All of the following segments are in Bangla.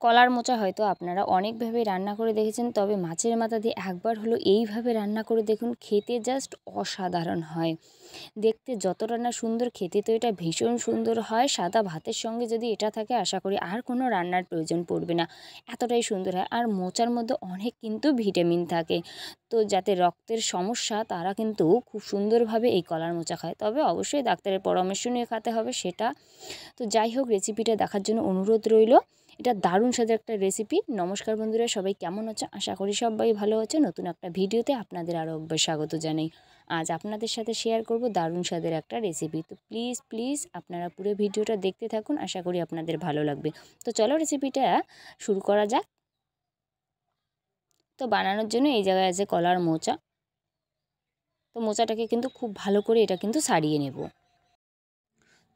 কলার মোচা হয়তো আপনারা অনেকভাবে রান্না করে দেখেছেন, তবে মাছের মাথা দিয়ে একবার হলো এইভাবে রান্না করে দেখুন, খেতে জাস্ট অসাধারণ হয়। দেখতে যতটা না সুন্দর, খেতে তো এটা ভীষণ সুন্দর হয়। সাদা ভাতের সঙ্গে যদি এটা থাকে, আশা করি আর কোনো রান্নার প্রয়োজন পড়বে না, এতটাই সুন্দর হয়। আর মোচার মধ্যে অনেক কিন্তু ভিটামিন থাকে, তো যাতে রক্তের সমস্যা তারা কিন্তু খুব সুন্দরভাবে এই কলার মোচা খায়। তবে অবশ্যই ডাক্তারের পরামর্শ নিয়ে খেতে হবে সেটা। তো যাই হোক, রেসিপিটা দেখার জন্য অনুরোধ রইল। এটা দারুণ স্বাদের একটা রেসিপি। নমস্কার বন্ধুরা, সবাই কেমন আছে? আশা করি সবাই ভালো আছে। নতুন একটা ভিডিওতে আপনাদের আরও একবার স্বাগত জানাই। আজ আপনাদের সাথে শেয়ার করব দারুণ স্বাদের একটা রেসিপি। তো প্লিজ আপনারা পুরো ভিডিওটা দেখতে থাকুন, আশা করি আপনাদের ভালো লাগবে। তো চলো রেসিপিটা শুরু করা যাক। তো বানানোর জন্য এই জায়গায় আছে কলার মোচা। তো মোচাটাকে কিন্তু খুব ভালো করে এটা কিন্তু ছাড়িয়ে নেব।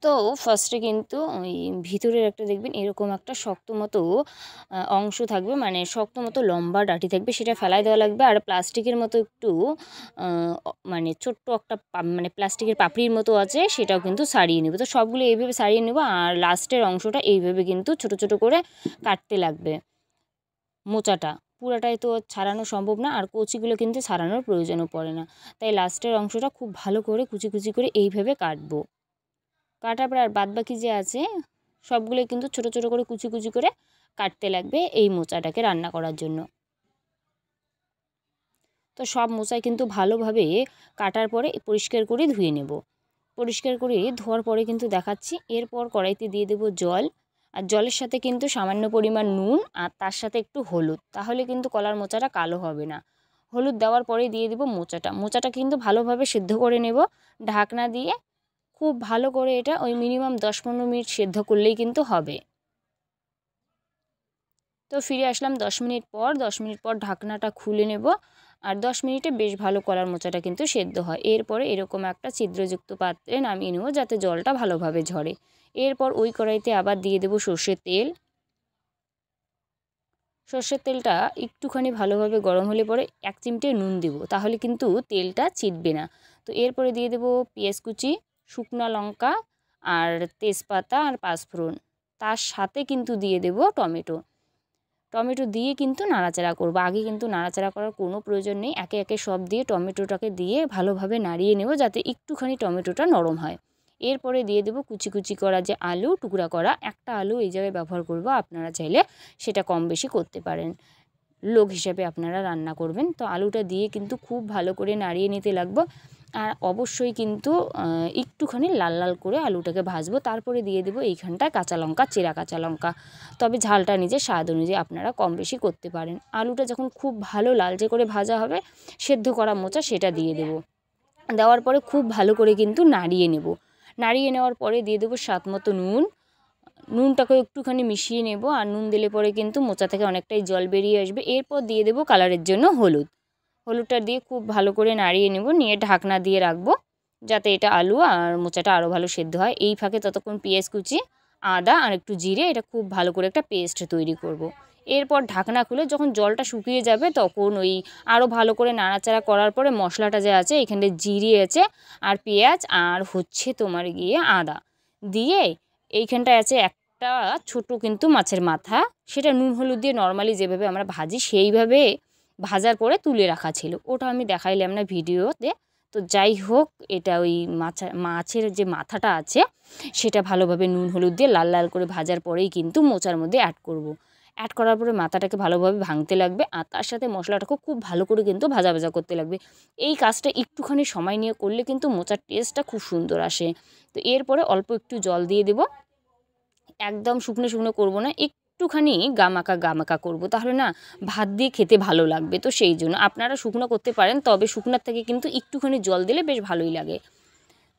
তো ফার্স্টে কিন্তু ওই ভিতরের একটা দেখবেন এরকম একটা শক্ত মতো অংশ থাকবে, মানে শক্ত মতো লম্বা ডাঁটি থাকবে, সেটা ফেলাই দেওয়া লাগবে। আর প্লাস্টিকের মতো একটু মানে ছোট্ট একটা মানে প্লাস্টিকের পাপড়ির মতো আছে, সেটাও কিন্তু ছাড়িয়ে নেব। তো সবগুলো এইভাবে ছাড়িয়ে নেব, আর লাস্টের অংশটা এইভাবে কিন্তু ছোট ছোট করে কাটতে লাগবে। মোচাটা পুরাটাই তো ছাড়ানো সম্ভব না, আর কচিগুলো কিন্তু ছাড়ানোর প্রয়োজনও পড়ে না, তাই লাস্টের অংশটা খুব ভালো করে কুচি কুচি করে এইভাবে কাটবো। কাটার পর আর বাদবাকি যে আছে সবগুলো কিন্তু ছোট ছোট করে কুচি কুচি করে কাটতে লাগবে এই মোচাটাকে রান্না করার জন্য। তো সব মোচাই কিন্তু ভালোভাবে কাটার পরে পরিষ্কার করে ধুয়ে নেব। পরিষ্কার করে ধোয়ার পরে কিন্তু দেখাচ্ছি, এরপর কড়াইতে দিয়ে দেব জল। আর জলের সাথে কিন্তু সামান্য পরিমাণ নুন, আর তার সাথে একটু হলুদ, তাহলে কিন্তু কলার মোচাটা কালো হবে না। হলুদ দেওয়ার পরে দিয়ে দেব মোচাটা কিন্তু ভালোভাবে সিদ্ধ করে নেব ঢাকনা দিয়ে। খুব ভালো করে এটা ওই মিনিমাম 10-15 মিনিট সেদ্ধ করলেই কিন্তু হবে। তো ফিরে আসলাম 10 মিনিট পর ঢাকনাটা খুলে নেব। আর 10 মিনিটে বেশ ভালো কলার মোচাটা কিন্তু সেদ্ধ হয়। এরপরে এরকম একটা ছিদ্রযুক্ত পাত্রে নামিয়ে নেব, যাতে জলটা ভালোভাবে ঝরে। এরপর ওই কড়াইতে আবার দিয়ে দেব সর্ষের তেল। সর্ষের তেলটা একটুখানি ভালোভাবে গরম হলে পরে 1 চিমটে নুন দেব, তাহলে কিন্তু তেলটা ছিটবে না। তো এরপরে দিয়ে দেব পেঁয়াজ কুচি, শুকনো লঙ্কা, আর তেজপাতা, আর পাঁচফোড়ন। তার সাথে কিন্তু দিয়ে দেব টমেটো দিয়ে কিন্তু নাড়াচাড়া করব। আগে কিন্তু নাড়াচাড়া করার কোনো প্রয়োজন নেই, একে একে সব দিয়ে টমেটোটাকে দিয়ে ভালোভাবে নাড়িয়ে নেব, যাতে একটুখানি টমেটোটা নরম হয়। এরপরে দিয়ে দেব কুচি কুচি করা যে আলু, টুকরা করা একটা আলু এই জায়গায় ব্যবহার করব। আপনারা চাইলে সেটা কম বেশি করতে পারেন, লোক হিসাবে আপনারা রান্না করবেন। তো আলুটা দিয়ে কিন্তু খুব ভালো করে নাড়িয়ে নিতে লাগবো। আর অবশ্যই কিন্তু একটুখানি লাল লাল করে আলুটাকে ভাজবো। তারপরে দিয়ে দেবো এইখানটায় কাঁচা লঙ্কা, চেরা কাঁচা লঙ্কা। তবে ঝালটা নিজের স্বাদ অনুযায়ী আপনারা কম বেশি করতে পারেন। আলুটা যখন খুব ভালো লালচে করে ভাজা হবে, সেদ্ধ করা মোচা সেটা দিয়ে দেবো। দেওয়ার পরে খুব ভালো করে কিন্তু নাড়িয়ে নেব। নাড়িয়ে নেওয়ার পরে দিয়ে দেবো স্বাদ মতো নুনটাকে একটুখানি মিশিয়ে নেব। আর নুন দিলে পরে কিন্তু মোচা থেকে অনেকটাই জল বেরিয়ে আসবে। এরপর দিয়ে দেবো কালারের জন্য হলুদটা দিয়ে খুব ভালো করে নাড়িয়ে নেব, নিয়ে ঢাকনা দিয়ে রাখবো, যাতে এটা আলু আর মোচাটা আরও ভালো সেদ্ধ হয়। এই ফাঁকে ততক্ষণ পেঁয়াজ কুচি, আদা আর একটু জিরে, এটা খুব ভালো করে একটা পেস্ট তৈরি করব। এরপর ঢাকনা খুলে যখন জলটা শুকিয়ে যাবে, তখন ওই আরও ভালো করে নাড়াচাড়া করার পরে মশলাটা যে আছে, এখানে জিরে আছে, আর পেঁয়াজ, আর হচ্ছে তোমার গিয়ে আদা দিয়ে, এইখানটায় আছে একটা ছোট কিন্তু মাছের মাথা, সেটা নুন হলুদ দিয়ে নর্মালি যেভাবে আমরা ভাজি সেইভাবে ভাজার পরে তুলে রাখা ছিল, ওটা আমি দেখাইলাম না ভিডিওতে। তো যাই হোক, এটা ওই মাছের যে মাথাটা আছে, সেটা ভালোভাবে নুন হলুদ দিয়ে লাল লাল করে ভাজার পরেই কিন্তু মোচার মধ্যে অ্যাড করব। অ্যাড করার পরে মাথাটাকে ভালোভাবে ভাঙতে লাগবে, আর তার সাথে মশলাটাকে খুব ভালো করে কিন্তু ভাজা ভাজা করতে লাগবে। এই কাজটা একটুখানি সময় নিয়ে করলে কিন্তু মোচার টেস্টটা খুব সুন্দর আসে। তো এরপরে অল্প একটু জল দিয়ে দেব। একদম শুকনো শুকনো করবো না, একটুখানি গামাকা করব, তাহলে না ভাত দিয়ে খেতে ভালো লাগবে। তো সেই জন্য আপনারা শুকনো করতে পারেন, তবে শুকনোর থেকে কিন্তু একটুখানি জল দিলে বেশ ভালোই লাগে।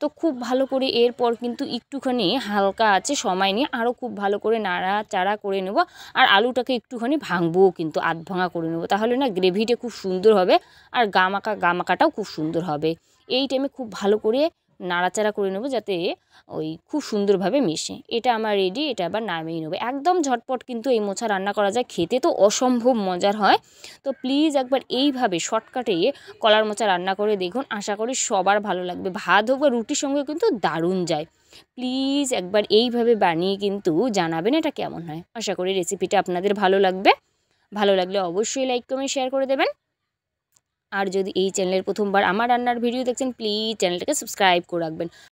তো খুব ভালো করে এরপর কিন্তু একটুখানি হালকা আছে সময় নিয়ে আরও খুব ভালো করে নাড়াচাড়া করে নেব। আর আলুটাকে একটুখানি ভাঙবও, কিন্তু আধ ভাঙা করে নেব, তাহলে না গ্রেভিটা খুব সুন্দর হবে, আর গামাকাটাও খুব সুন্দর হবে। এই টাইমে খুব ভালো করে নাড়াচাড়া করে নেব, যাতে ওই খুব সুন্দরভাবে মেশে। এটা আমার রেডি, এটা আবার নামিয়ে নেব। একদম ঝটপট কিন্তু এই মোচা রান্না করা যায়, খেতে তো অসম্ভব মজার হয়। তো প্লিজ একবার এইভাবে শর্টকাটে কলার মোচা রান্না করে দেখুন, আশা করি সবার ভালো লাগবে। ভাত হোক বা রুটির সঙ্গে কিন্তু দারুণ যায়। প্লিজ একবার এইভাবে বানিয়ে কিন্তু জানাবেন এটা কেমন হয়। আশা করি রেসিপিটা আপনাদের ভালো লাগবে। ভালো লাগলে অবশ্যই লাইক কমেন্ট শেয়ার করে দেবেন। আর যদি এই চ্যানেলের প্রথমবার আমার রান্নার ভিডিও দেখছেন প্লিজ চ্যানেলটাকে সাবস্ক্রাইব করে রাখবেন।